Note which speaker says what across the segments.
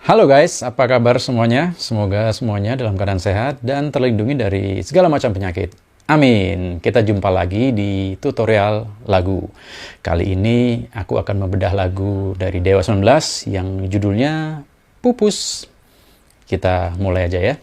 Speaker 1: Halo guys, apa kabar semuanya? Semoga semuanya dalam keadaan sehat dan terlindungi dari segala macam penyakit. Amin. Kita jumpa lagi di tutorial lagu. Kali ini aku akan membedah lagu dari Dewa 19 yang judulnya Pupus. Kita mulai aja ya.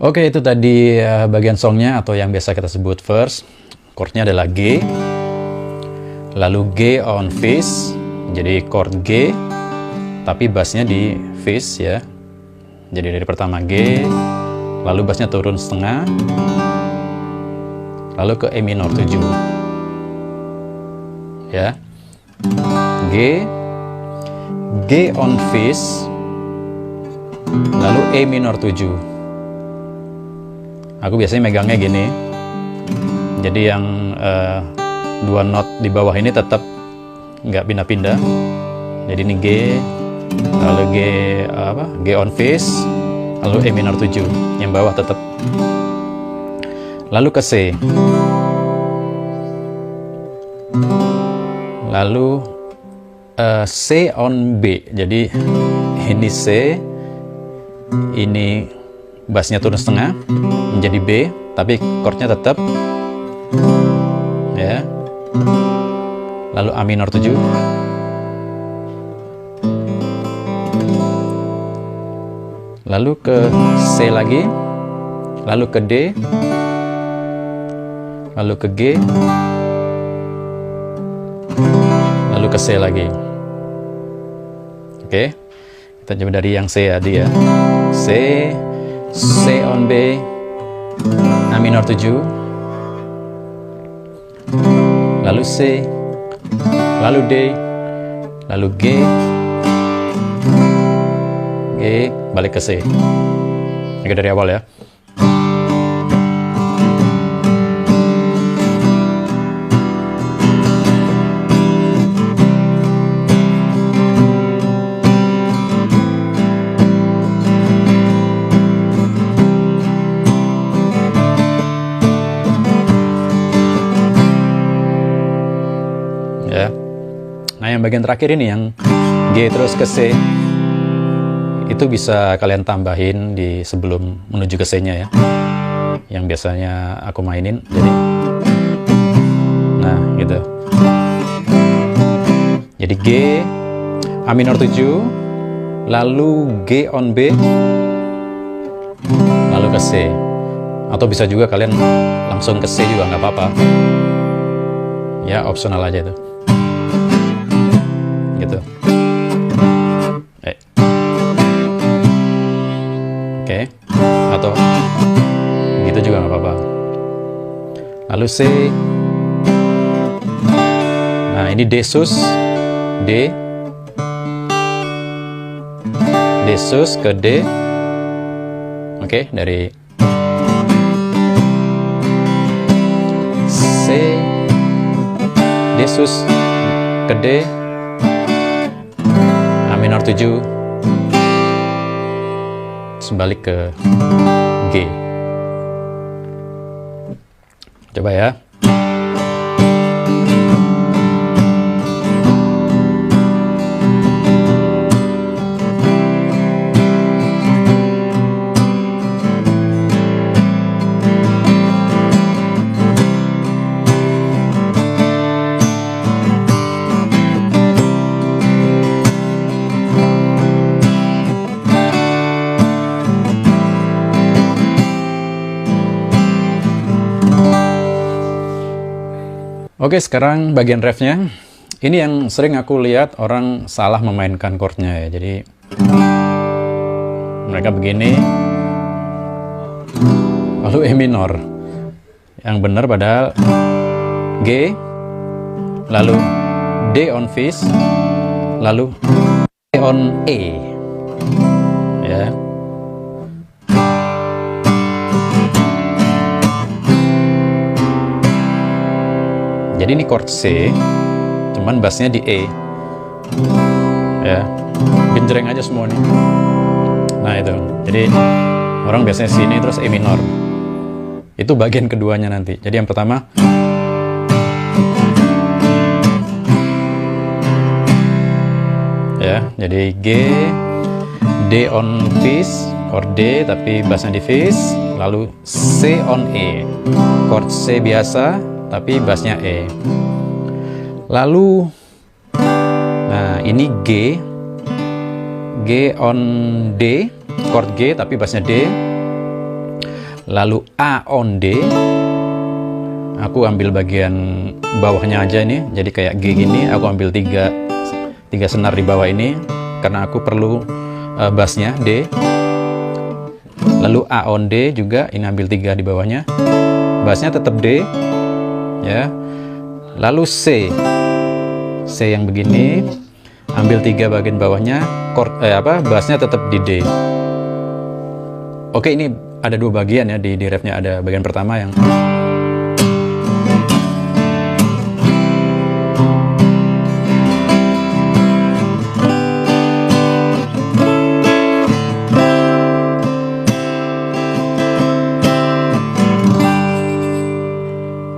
Speaker 1: Oke, itu tadi bagian songnya atau yang biasa kita sebut verse. Chordnya adalah G, lalu G on fifth, jadi chord G, tapi bassnya di fifth ya. Jadi dari pertama G, lalu bassnya turun setengah, lalu ke E minor 7 ya. G, G on fifth, lalu E minor 7. Aku biasanya megangnya gini, jadi yang dua not di bawah ini tetap nggak pindah-pindah. Jadi ini G, lalu G on fifth, lalu E minor 7, yang bawah tetap. Lalu ke C, lalu C on B. Jadi ini C, ini bassnya turun setengah menjadi B, tapi chordnya tetap ya. Lalu A minor 7, lalu ke C lagi, lalu ke D, lalu ke G, lalu ke C lagi. Oke, kita coba dari yang C tadi ya. C on B, A minor 7, lalu C, lalu D, lalu G, balik ke C. Ini dari awal ya. Nah, yang bagian terakhir ini yang G terus ke C, itu bisa kalian tambahin di sebelum menuju ke C-nya ya, yang biasanya aku mainin. Jadi, nah gitu. Jadi G, A minor 7, lalu G on B, lalu ke C. Atau bisa juga kalian langsung ke C juga nggak apa-apa. Ya, opsional aja itu. Gitu. Oke. Atau gitu juga nggak apa-apa. Lalu C. Nah, ini D sus, D sus ke D. Oke, dari C, D sus ke D, minor 7, sebalik ke G. Coba ya. Oke, sekarang bagian refnya. Ini yang sering aku lihat orang salah memainkan chordnya ya. Jadi mereka begini, lalu E minor. Yang benar padahal G, lalu D on fifth, lalu E on E, ya. Jadi ini chord C, cuman bassnya di E, ya. Genjreng aja semua nih. Nah itu, jadi orang biasanya sini terus E minor. Itu bagian keduanya nanti. Jadi yang pertama, ya, jadi G, D on fifth, chord D tapi bassnya di fifth, lalu C on E, chord C biasa tapi bassnya E. Lalu, nah ini G, G on D, chord G tapi bassnya D. Lalu A on D, aku ambil bagian bawahnya aja ini, jadi kayak G gini, aku ambil tiga senar di bawah ini, karena aku perlu bassnya D. Lalu A on D juga, ini ambil 3 di bawahnya, bassnya tetap D, ya. Lalu C yang begini, ambil 3 bagian bawahnya, bassnya tetap di D. Oke, ini ada 2 bagian ya, di refnya ada bagian pertama yang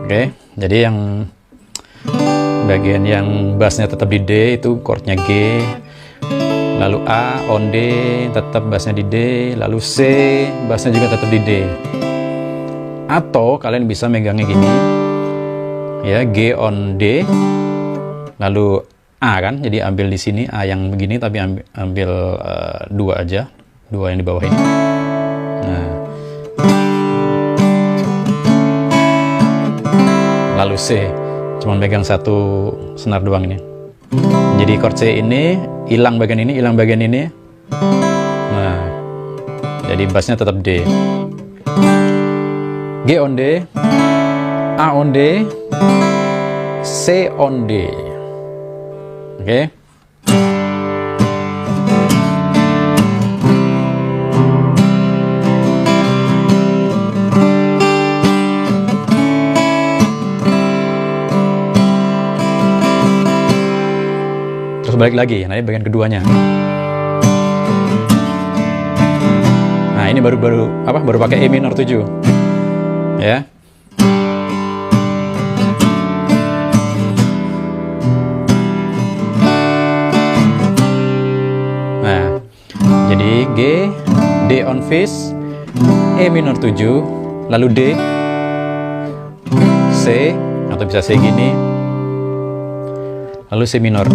Speaker 1: oke, jadi yang bagian yang bassnya tetap di D itu chordnya G, lalu A on D tetap bassnya di D, lalu C bassnya juga tetap di D. Atau kalian bisa megangnya gini, ya, G on D, lalu A kan, jadi ambil di sini A yang begini tapi ambil 2 aja, 2 yang di bawah ini. Nah, lalu C, cuman pegang 1 senar doang ini. Jadi chord C ini hilang bagian ini, hilang bagian ini. Nah, jadi bassnya tetap D. G on D, A on D, C on D. Oke. Balik lagi, nah ini bagian keduanya. Nah ini baru pakai E minor 7, ya. Nah, jadi G, D on fifth, E minor 7, lalu D, C atau bisa C gini, lalu C minor.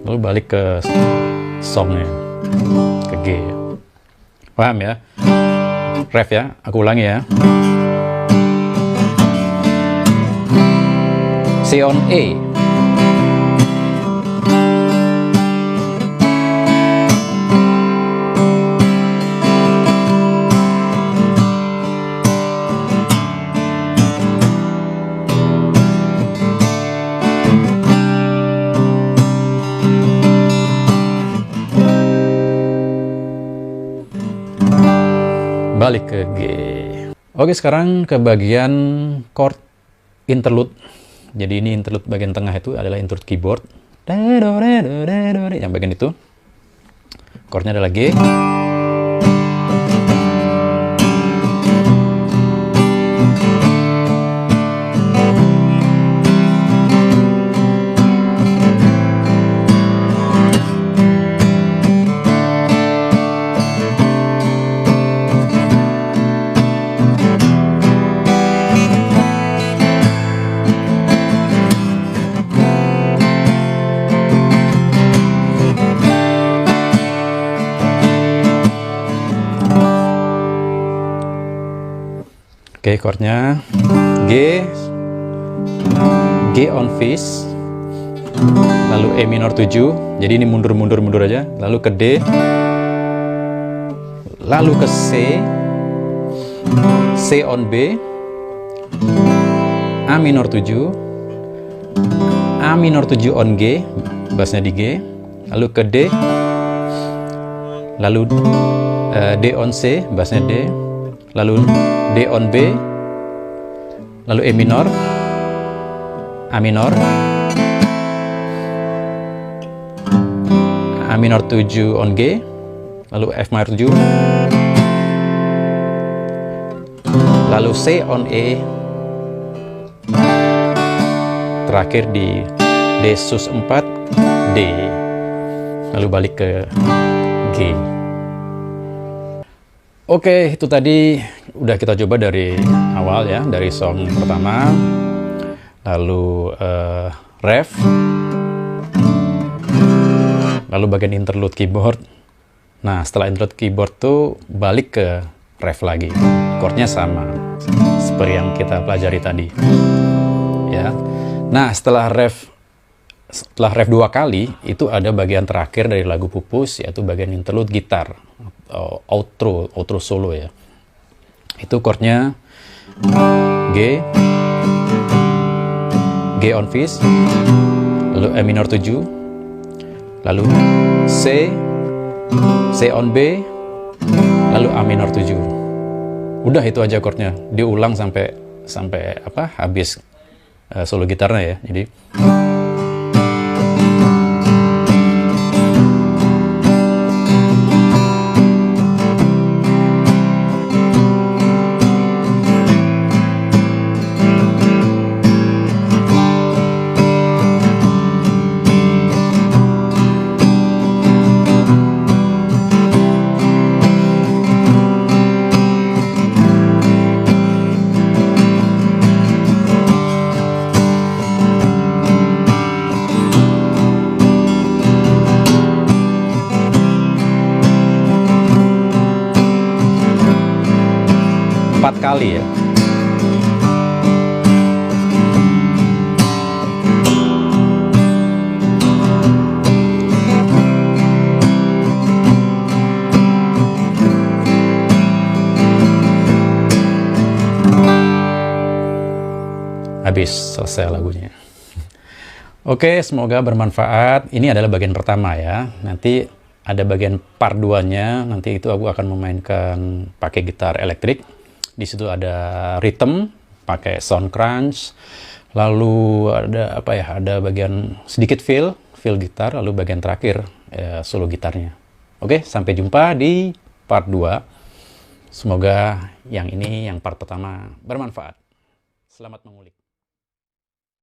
Speaker 1: Lalu balik ke songnya, ke G. Paham ya? Ref ya, aku ulangi ya. C on E, balik ke G. Oke, sekarang ke bagian chord interlude. Jadi ini interlude bagian tengah itu adalah interlude keyboard. Yang bagian itu chordnya adalah G. Oke, chordnya G, G on fifth, lalu E minor 7, jadi ini mundur aja, lalu ke D, lalu ke C, C on B, A minor 7, A minor 7 on G, bassnya di G, lalu ke D, lalu D on C, bassnya D, lalu D on B, lalu E minor, A minor, A minor 7 on G, lalu F minor 7, lalu C on E, terakhir di D sus 4, D, lalu balik ke G. Oke, itu tadi udah kita coba dari awal ya, dari song pertama, lalu ref, lalu bagian interlude keyboard. Nah, setelah interlude keyboard tuh balik ke ref lagi, chordnya sama seperti yang kita pelajari tadi ya. Nah, setelah ref 2 kali itu ada bagian terakhir dari lagu Pupus, yaitu bagian interlude gitar, outro solo ya. Itu chordnya G on fifth, lalu E minor 7, lalu C on B, lalu A minor 7. Udah itu aja chordnya, diulang sampai habis solo gitarnya ya. Jadi kali ya. Habis selesai lagunya. Oke, semoga bermanfaat. Ini adalah bagian pertama ya. Nanti ada bagian part 2-nya. Nanti itu aku akan memainkan pakai gitar elektrik. Di situ ada rhythm pakai sound crunch, lalu ada ada bagian sedikit feel gitar, lalu bagian terakhir solo gitarnya. Oke, sampai jumpa di part 2. Semoga yang part pertama bermanfaat. Selamat mengulik.